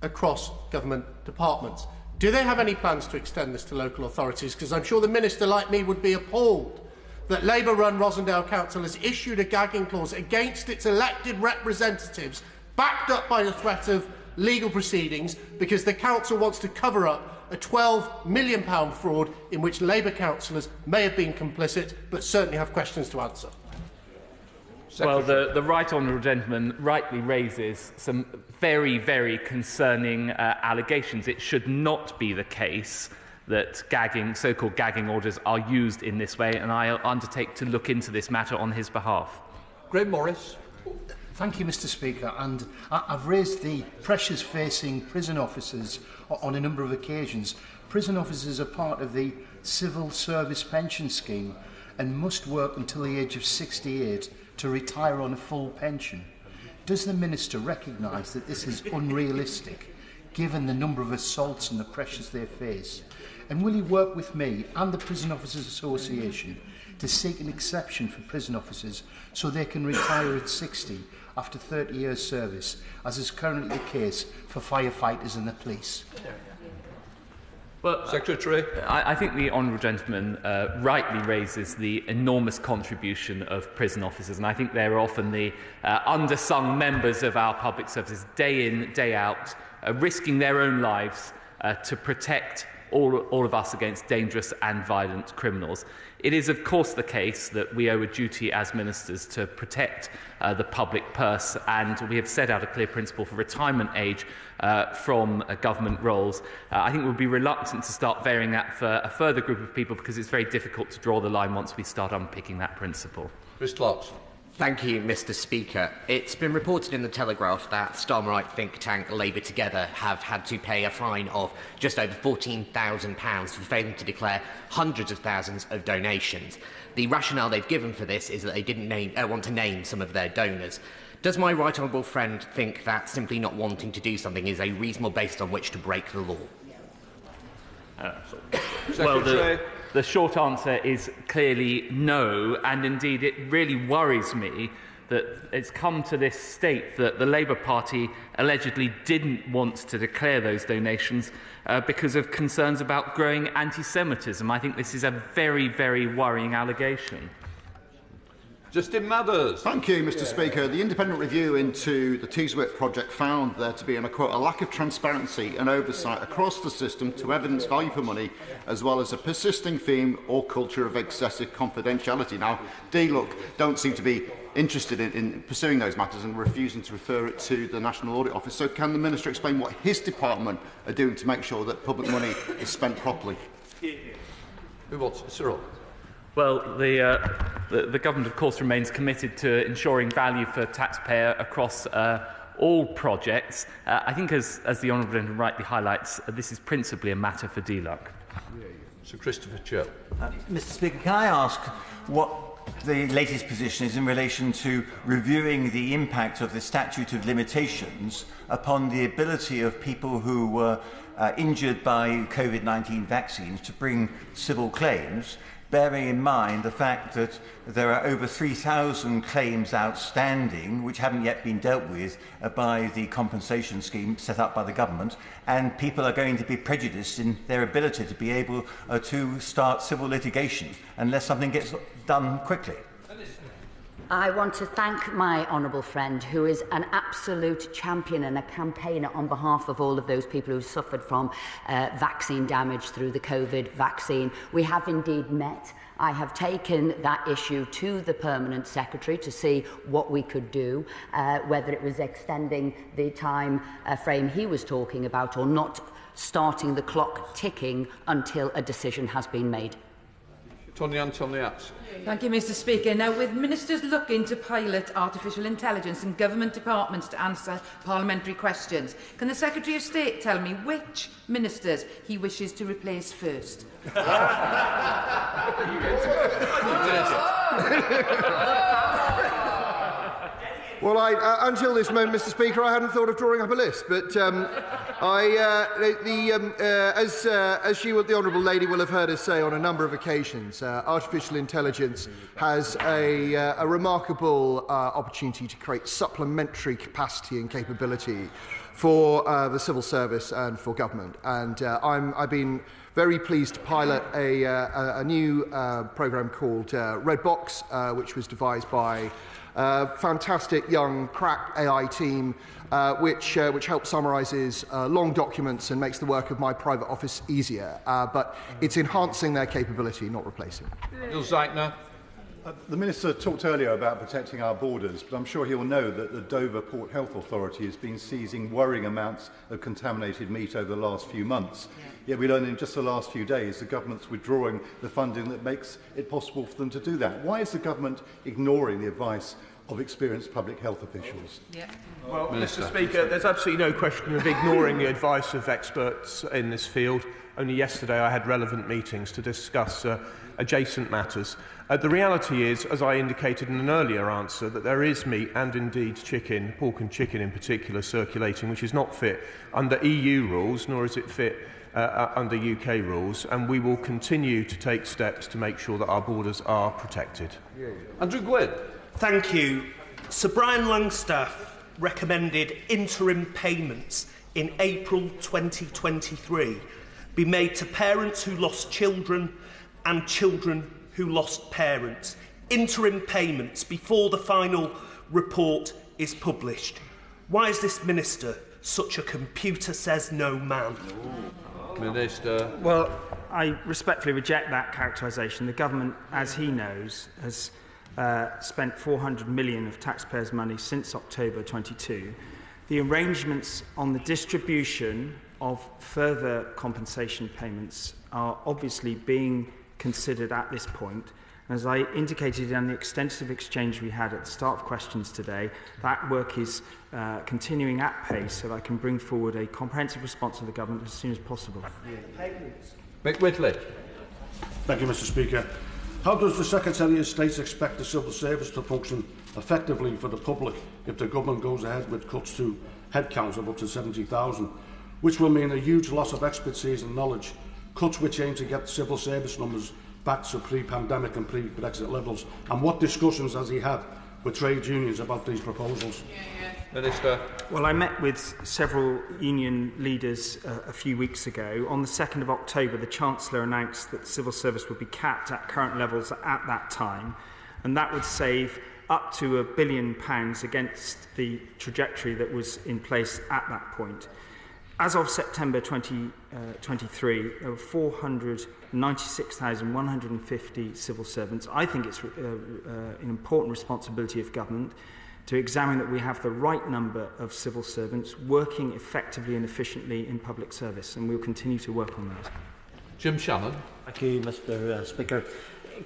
across government departments. Do they have any plans to extend this to local authorities? Because I'm sure the Minister, like me, would be appalled that Labour-run Rossendale Council has issued a gagging clause against its elected representatives, backed up by the threat of legal proceedings, because the council wants to cover up a £12 million fraud in which Labour councillors may have been complicit, but certainly have questions to answer. Well, the right honourable gentleman rightly raises some very, very concerning allegations. It should not be the case that so-called gagging orders are used in this way, and I undertake to look into this matter on his behalf. Grahame Morris. Thank you, Mr. Speaker. And I've raised the pressures facing prison officers on a number of occasions. Prison officers are part of the Civil Service Pension Scheme and must work until the age of 68 to retire on a full pension. Does the Minister recognise that this is unrealistic, given the number of assaults and the pressures they face? And will he work with me and the Prison Officers Association to seek an exception for prison officers so they can retire at 60 after 30 years' service, as is currently the case for firefighters and the police? Well, Secretary. I think the honourable gentleman rightly raises the enormous contribution of prison officers, and I think they're often the undersung members of our public services, day in, day out, risking their own lives to protect all of us against dangerous and violent criminals. It is, of course, the case that we owe a duty as ministers to protect the public purse, and we have set out a clear principle for retirement age from government roles. I think we'll be reluctant to start varying that for a further group of people because it's very difficult to draw the line once we start unpicking that principle. Chris Clarkson. Thank you, Mr. Speaker. It's been reported in the Telegraph that Starmerite think tank Labour Together have had to pay a fine of just over £14,000 for failing to declare hundreds of thousands of donations. The rationale they've given for this is that they didn't want to name some of their donors. Does my right honourable friend think that simply not wanting to do something is a reasonable basis on which to break the law? Well, the short answer is clearly no, and indeed it really worries me that it's come to this state that the Labour Party allegedly didn't want to declare those donations because of concerns about growing anti-Semitism. I think this is a very, very worrying allegation. Justin Mathers. Thank you, Mr. Speaker. The independent review into the Teeswick project found there to be, and I quote, a lack of transparency and oversight across the system to evidence value for money, as well as a persisting theme or culture of excessive confidentiality. Now, DLUC don't seem to be interested in pursuing those matters and refusing to refer it to the National Audit Office. So can the Minister explain what his department are doing to make sure that public money is spent properly? Who wants it? Cyril. Well, the government, of course, remains committed to ensuring value for taxpayer across all projects. I think, as the Honourable Gentleman rightly highlights, this is principally a matter for DLUC. Sir Christopher Cho. Mr. Speaker, can I ask what the latest position is in relation to reviewing the impact of the statute of limitations upon the ability of people who were injured by COVID-19 vaccines to bring civil claims, bearing in mind the fact that there are over 3,000 claims outstanding which haven't yet been dealt with by the compensation scheme set up by the government, and people are going to be prejudiced in their ability to be able to start civil litigation unless something gets done quickly. I want to thank my honourable friend, who is an absolute champion and a campaigner on behalf of all of those people who suffered from vaccine damage through the COVID vaccine. We have indeed met. I have taken that issue to the Permanent Secretary to see what we could do, whether it was extending the time frame he was talking about or not starting the clock ticking until a decision has been made. Tony Antoniats. Thank you, Mr. Speaker. Now, with ministers looking to pilot artificial intelligence in government departments to answer parliamentary questions, can the Secretary of State tell me which ministers he wishes to replace first? Well, until this moment, Mr. Speaker, I hadn't thought of drawing up a list, but as the Honourable Lady will have heard us say on a number of occasions, artificial intelligence has a remarkable opportunity to create supplementary capacity and capability for the civil service and for government. And I've been very pleased to pilot a new programme called Red Box, which was devised by fantastic young crack AI team, which helps summarises long documents and makes the work of my private office easier. But it's enhancing their capability, not replacing. Bill Zeichner. The Minister talked earlier about protecting our borders, but I'm sure he'll know that the Dover Port Health Authority has been seizing worrying amounts of contaminated meat over the last few months. Yet we learned in just the last few days the government's withdrawing the funding that makes it possible for them to do that. Why is the government ignoring the advice of experienced public health officials? Well, Mr. Speaker, there's absolutely no question of ignoring the advice of experts in this field. Only yesterday I had relevant meetings to discuss adjacent matters. The reality is, as I indicated in an earlier answer, that there is meat and indeed chicken, pork and chicken in particular, circulating, which is not fit under EU rules, nor is it fit under UK rules, and we will continue to take steps to make sure that our borders are protected. Andrew Glen. Thank you. Sir Brian Longstaff recommended interim payments in April 2023 be made to parents who lost children and children who lost parents. Interim payments before the final report is published. Why is this minister such a computer says no man? Minister. Well, I respectfully reject that characterisation. The government, as he knows, has spent $400 million of taxpayers' money since October 22. The arrangements on the distribution of further compensation payments are obviously being considered at this point. As I indicated in the extensive exchange we had at the start of questions today, that work is continuing at pace so that I can bring forward a comprehensive response of the government as soon as possible. Mick Whitley. Thank you, Mr. Speaker. How does the Secretary of State expect the civil service to function effectively for the public if the government goes ahead with cuts to headcounts of up to 70,000, which will mean a huge loss of expertise and knowledge, cuts which aim to get civil service numbers back to pre-pandemic and pre-Brexit levels? And what discussions has he had with trade unions about these proposals? Minister. Well, I met with several union leaders a few weeks ago. On the 2nd of October, the Chancellor announced that civil service would be capped at current levels at that time, and that would save up to £1 billion against the trajectory that was in place at that point. As of September 2023, there were 496,150 civil servants. I think it's an important responsibility of government to examine that we have the right number of civil servants working effectively and efficiently in public service, and we'll continue to work on that. Jim Shannon. Thank you, Mr Speaker.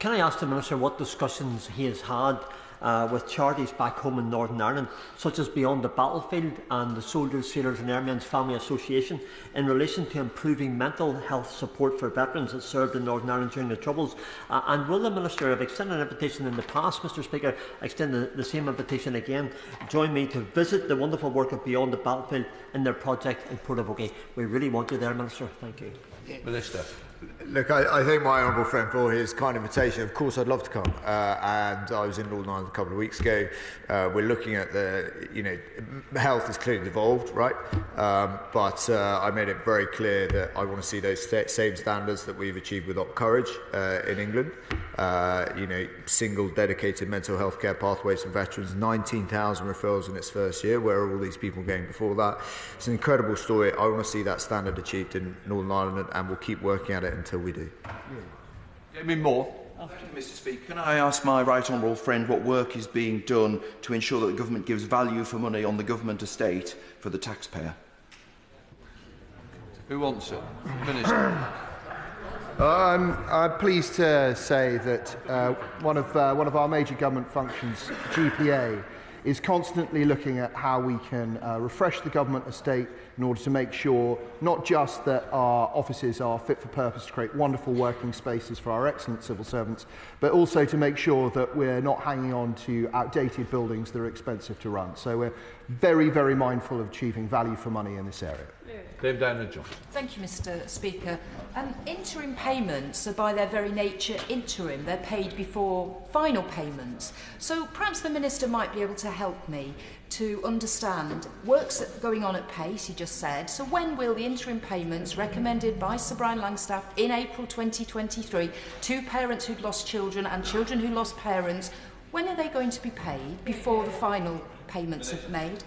Can I ask the Minister what discussions he has had with charities back home in Northern Ireland, such as Beyond the Battlefield and the Soldiers, Sailors and Airmen's Family Association, in relation to improving mental health support for veterans that served in Northern Ireland during the Troubles? And will the Minister have extended an invitation in the past, Mr Speaker, extend the same invitation again? Join me to visit the wonderful work of Beyond the Battlefield in their project in Portavogie. We really want you there, Minister. Thank you. Minister. Look, I thank my honourable friend for his kind invitation. Of course, I'd love to come. And I was in Northern Ireland a couple of weeks ago. We're looking at health has clearly devolved, right? But I made it very clear that I want to see those same standards that we've achieved with Op Courage in England. Single dedicated mental health care pathways for veterans, 19,000 referrals in its first year. Where are all these people going before that? It's an incredible story. I want to see that standard achieved in Northern Ireland, and we'll keep working at it until we do. Moor. Mr Speaker, can I ask my right honourable friend what work is being done to ensure that the government gives value for money on the government estate for the taxpayer? Who wants it? Minister. I'm pleased to say that one of our major government functions, GPA, is constantly looking at how we can refresh the government estate in order to make sure not just that our offices are fit for purpose to create wonderful working spaces for our excellent civil servants, but also to make sure that we're not hanging on to outdated buildings that are expensive to run. So we're very, very mindful of achieving value for money in this area. Davies-Jones. Thank you, Mr Speaker. Interim payments are by their very nature interim. They're paid before final payments. So perhaps the Minister might be able to help me to understand work's going on at pace, he just said. So when will the interim payments recommended by Sir Brian Langstaff in April 2023 to parents who'd lost children and children who lost parents, when are they going to be paid before the final payments are made?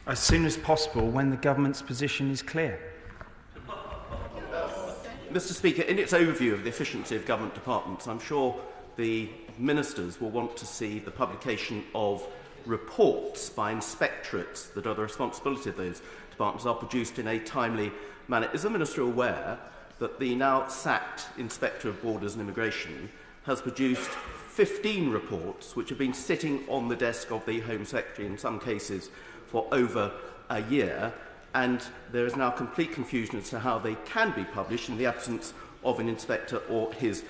As soon as possible, when the government's position is clear. Mr Speaker, in its overview of the efficiency of government departments, I'm sure the ministers will want to see the publication of reports by inspectorates that are the responsibility of those departments are produced in a timely manner. Is the Minister aware that the now sacked Inspector of Borders and Immigration has produced 15 reports which have been sitting on the desk of the Home Secretary in some cases for over a year, and there is now complete confusion as to how they can be published in the absence of an inspector or his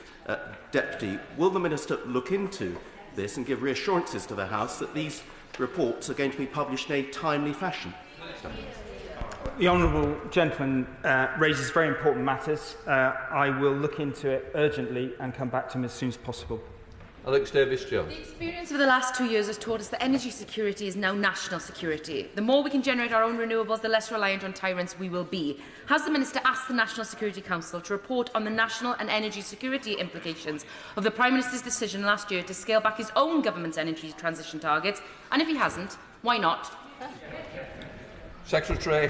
deputy? Will the Minister look into this and give reassurances to the House that these reports are going to be published in a timely fashion? The honourable gentleman raises very important matters. I will look into it urgently and come back to him as soon as possible. Davies-Jones. The experience of the last 2 years has taught us that energy security is now national security. The more we can generate our own renewables, the less reliant on tyrants we will be. Has the Minister asked the National Security Council to report on the national and energy security implications of the Prime Minister's decision last year to scale back his own government's energy transition targets? And if he hasn't, why not? Secretary.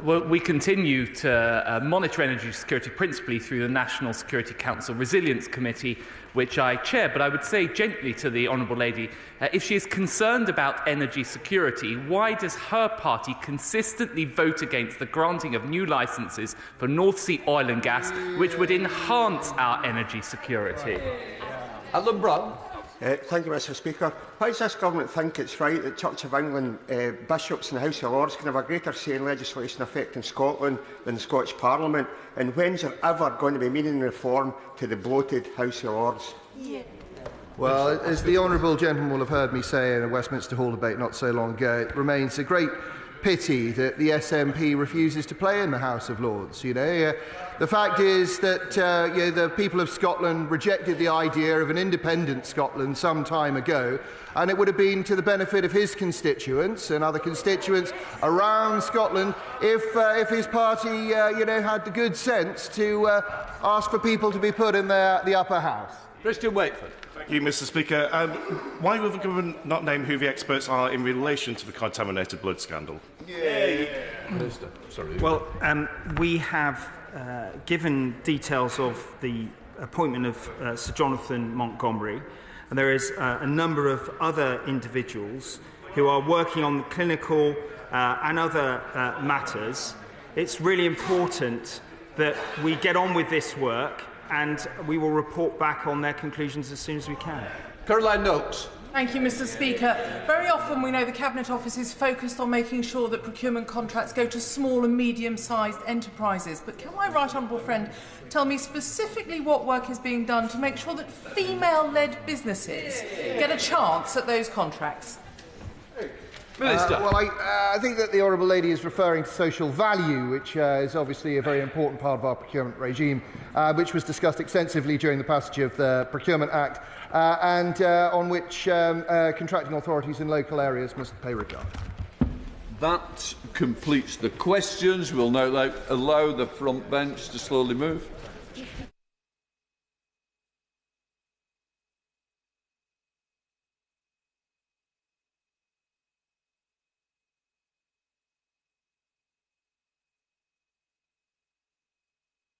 Well, we continue to monitor energy security principally through the National Security Council Resilience Committee, which I chair. But I would say gently to the Honourable Lady, if she is concerned about energy security, why does her party consistently vote against the granting of new licences for North Sea oil and gas, which would enhance our energy security? Alan Brown. Thank you, Mr Speaker. Why does this government think it's right that Church of England bishops and the House of Lords can have a greater say in legislation affecting Scotland than the Scottish Parliament? And when's there ever going to be meaningful reform to the bloated House of Lords? Well, as the honourable gentleman will have heard me say in a Westminster Hall debate not so long ago, it remains a great pity that the SNP refuses to play in the House of Lords. The fact is that the people of Scotland rejected the idea of an independent Scotland some time ago, and it would have been to the benefit of his constituents and other constituents around Scotland if his party had the good sense to ask for people to be put in the upper house. Christian Wakeford. Thank you, Mr Speaker. Why will the government not name who the experts are in relation to the contaminated blood scandal? Minister. Sorry. Well, we have given details of the appointment of Sir Jonathan Montgomery, and there is a number of other individuals who are working on clinical and other matters. It's really important that we get on with this work, and we will report back on their conclusions as soon as we can. Caroline Noakes. Thank you, Mr. Speaker. Very often we know the Cabinet Office is focused on making sure that procurement contracts go to small and medium-sized enterprises. But can my right honourable friend tell me specifically what work is being done to make sure that female-led businesses get a chance at those contracts? Well, I think that the Honourable Lady is referring to social value, which is obviously a very important part of our procurement regime, which was discussed extensively during the passage of the Procurement Act, and on which contracting authorities in local areas must pay regard. That completes the questions. We'll now allow the front bench to slowly move.